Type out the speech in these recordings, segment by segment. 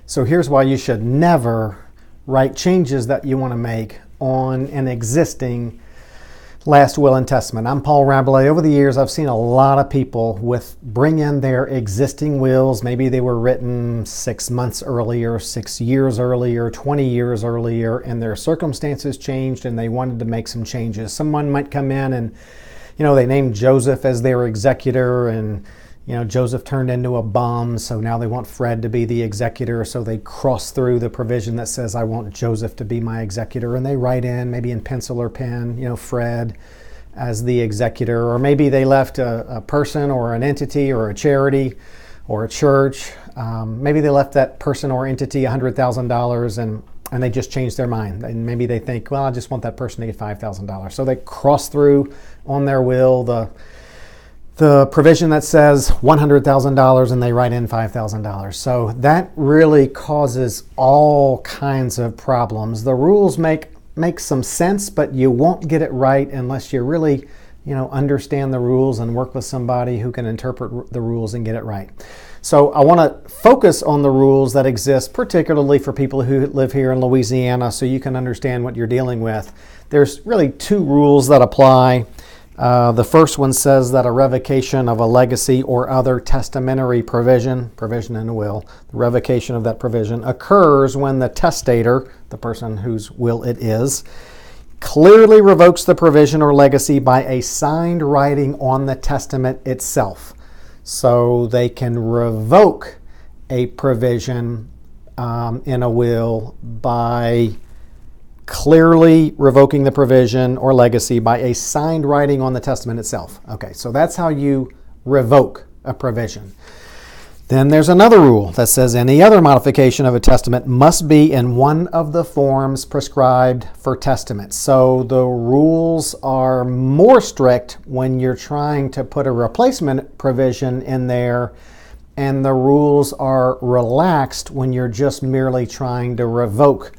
So here's why you should never write changes that you want to make on an existing last will and testament. I'm Paul Rabelais. Over the years, I've seen a lot of people bring in their existing wills. Maybe they were written 6 months earlier, 6 years earlier, 20 years earlier, and their circumstances changed and they wanted to make some changes. Someone might come in and, they named Joseph as their executor, and Joseph turned into a bum, so now they want Fred to be the executor, so they cross through the provision that says, I want Joseph to be my executor, and they write in, maybe in pencil or pen, Fred as the executor, or maybe they left a person or an entity or a charity or a church. Maybe they left that person or entity $100,000 and they just changed their mind. And maybe they think, well, I just want that person to get $5,000. So they cross through on their will the provision that says $100,000 and they write in $5,000. So that really causes all kinds of problems. The rules make some sense, but you won't get it right unless you really, understand the rules and work with somebody who can interpret the rules and get it right. So I want to focus on the rules that exist, particularly for people who live here in Louisiana, so you can understand what you're dealing with. There's really 2 rules that apply. The first one says that a revocation of a legacy or other testamentary provision in a will, the revocation of that provision occurs when the testator, the person whose will it is, clearly revokes the provision or legacy by a signed writing on the testament itself. So they can revoke a provision in a will by clearly revoking the provision or legacy by a signed writing on the testament itself. Okay, so that's how you revoke a provision. Then there's another rule that says any other modification of a testament must be in one of the forms prescribed for testaments. So the rules are more strict when you're trying to put a replacement provision in there, and the rules are relaxed when you're just merely trying to revoke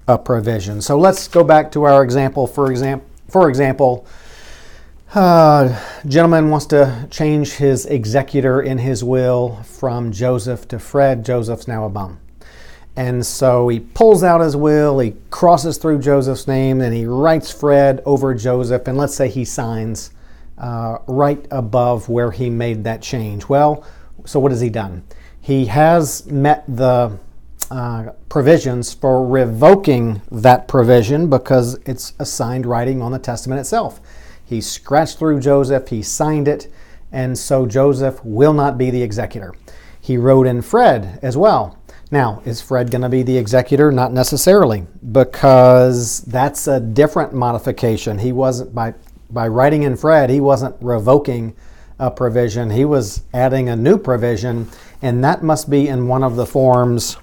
a provision. So let's go back to our example. For example, gentleman wants to change his executor in his will from Joseph to Fred. Joseph's now a bum. And so he pulls out his will, he crosses through Joseph's name, and he writes Fred over Joseph, and let's say he signs right above where he made that change. Well, so what has he done? He has met the provisions for revoking that provision because it's a signed writing on the testament itself. He scratched through Joseph, he signed it, and so Joseph will not be the executor. He wrote in Fred as well. Now, is Fred going to be the executor? Not necessarily, because that's a different modification. He wasn't, by writing in Fred, he wasn't revoking a provision. He was adding a new provision, and that must be in one of the forms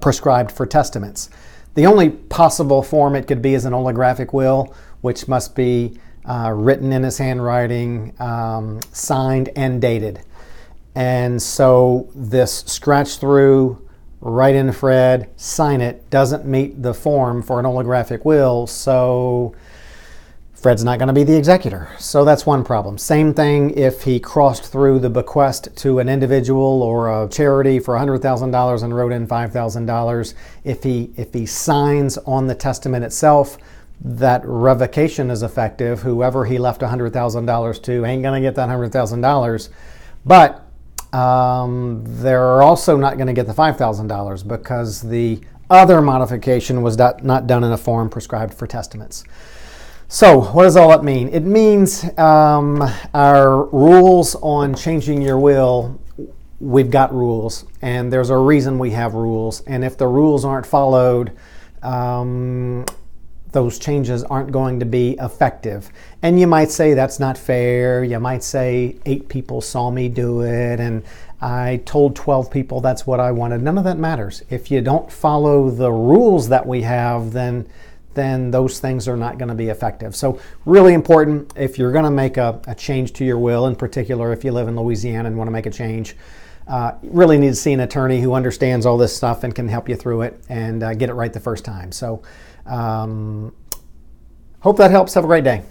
prescribed for testaments. The only possible form it could be is an holographic will, which must be written in his handwriting, signed and dated. And so this scratch through, write in Fred, sign it, doesn't meet the form for an holographic will, so Fred's not going to be the executor. So that's one problem. Same thing if he crossed through the bequest to an individual or a charity for $100,000 and wrote in $5,000. If he signs on the testament itself, that revocation is effective. Whoever he left $100,000 to ain't going to get that $100,000. But they're also not going to get the $5,000 because the other modification was not done in a form prescribed for testaments. So what does all that mean? It means our rules on changing your will, we've got rules, and there's a reason we have rules. And if the rules aren't followed, those changes aren't going to be effective. And you might say that's not fair. You might say 8 people saw me do it, and I told 12 people that's what I wanted. None of that matters. If you don't follow the rules that we have, then those things are not going to be effective. So really important, if you're going to make a change to your will, in particular if you live in Louisiana and want to make a change, really need to see an attorney who understands all this stuff and can help you through it and get it right the first time. So hope that helps. Have a great day.